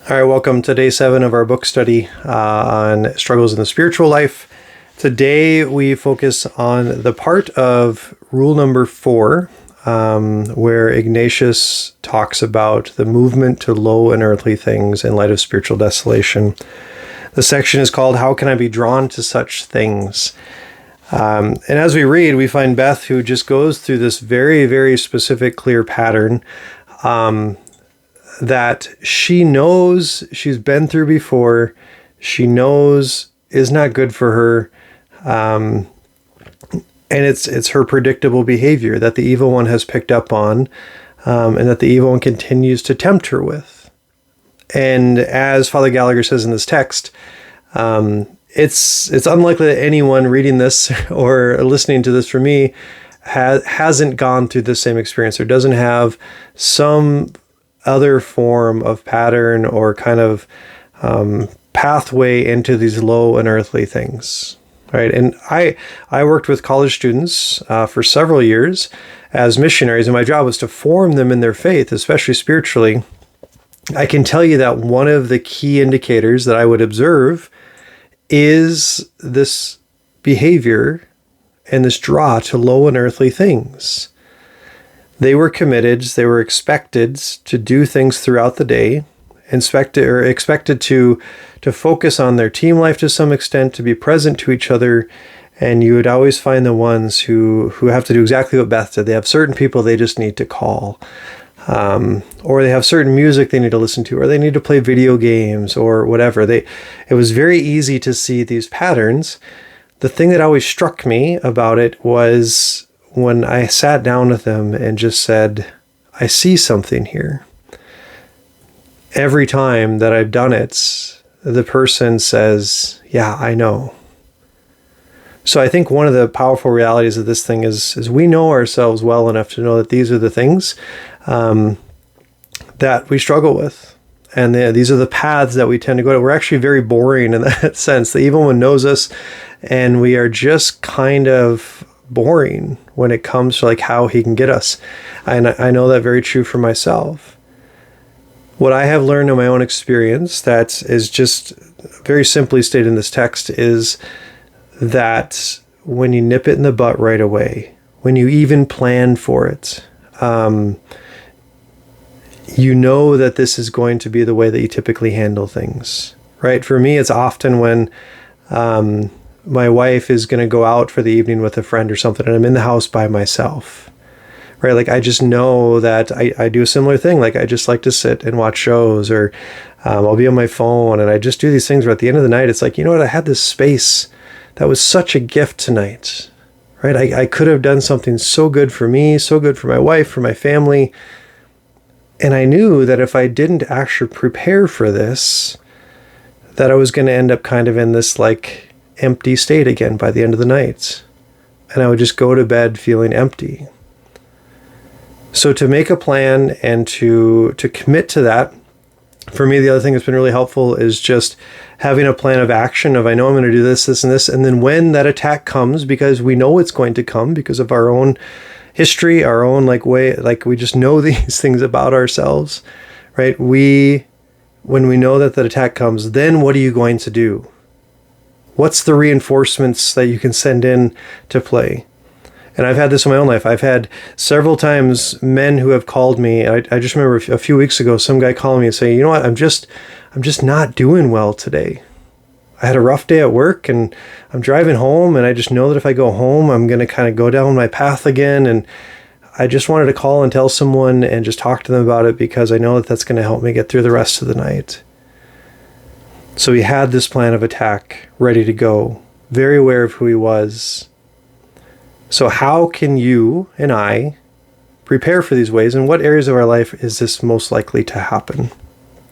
All right, welcome to day 7 of our book study on struggles in the spiritual life. Today we focus on the part of rule number 4, where Ignatius talks about the movement to low and earthly things in light of spiritual desolation. The section is called "How Can I Be Drawn to Such Things?" And as we read, we find Beth, who just goes through this very, very specific, clear pattern that she knows she's been through before, she knows is not good for her, and it's her predictable behavior that the evil one has picked up on, and that the evil one continues to tempt her with. And as Father Gallagher says in this text, it's unlikely that anyone reading this or listening to this from me hasn't gone through the same experience or doesn't have some other form of pattern or kind of pathway into these low and earthly things, right? And I worked with college students for several years as missionaries, and my job was to form them in their faith, especially spiritually. I can tell you that one of the key indicators that I would observe is this behavior and this draw to low and earthly things. They were committed, they were expected to do things throughout the day, expected to focus on their team life to some extent, to be present to each other, and you would always find the ones who have to do exactly what Beth did. They have certain people they just need to call, or they have certain music they need to listen to, or they need to play video games, or whatever. It was very easy to see these patterns. The thing that always struck me about it was when I sat down with them and just said, I see something here. Every time that I've done it, the person says, yeah, I know. So I think one of the powerful realities of this thing is we know ourselves well enough to know that these are the things that we struggle with. And these are the paths that we tend to go to. We're actually very boring in that sense. The evil one knows us, and we are just kind of boring when it comes to like how he can get us. And I know that very true for myself. What I have learned in my own experience that is just very simply stated in this text is that when you nip it in the butt right away, when you even plan for it, you know that this is going to be the way that you typically handle things, right? For me, it's often when my wife is going to go out for the evening with a friend or something, and I'm in the house by myself, right? Like, I just know that I do a similar thing. Like, I just like to sit and watch shows, or I'll be on my phone, and I just do these things where at the end of the night, it's like, you know what? I had this space that was such a gift tonight, right? I could have done something so good for me, so good for my wife, for my family. And I knew that if I didn't actually prepare for this, that I was going to end up kind of in this like empty state again by the end of the night. And I would just go to bed feeling empty. So to make a plan and to commit to that, for me, the other thing that's been really helpful is just having a plan of action of, I know I'm going to do this, this, and this. And then when that attack comes, because we know it's going to come because of our own history, our own like way, like we just know these things about ourselves, right? When we know that attack comes, then what are you going to do? What's the reinforcements that you can send in to play? And I've had this in my own life. I've had several times men who have called me. I just remember a few weeks ago, some guy calling me and saying, you know what, I'm just not doing well today. I had a rough day at work, and I'm driving home, and I just know that if I go home, I'm going to kind of go down my path again. And I just wanted to call and tell someone and just talk to them about it, because I know that that's going to help me get through the rest of the night. So he had this plan of attack ready to go, very aware of who he was. So how can you and I prepare for these ways, and what areas of our life is this most likely to happen?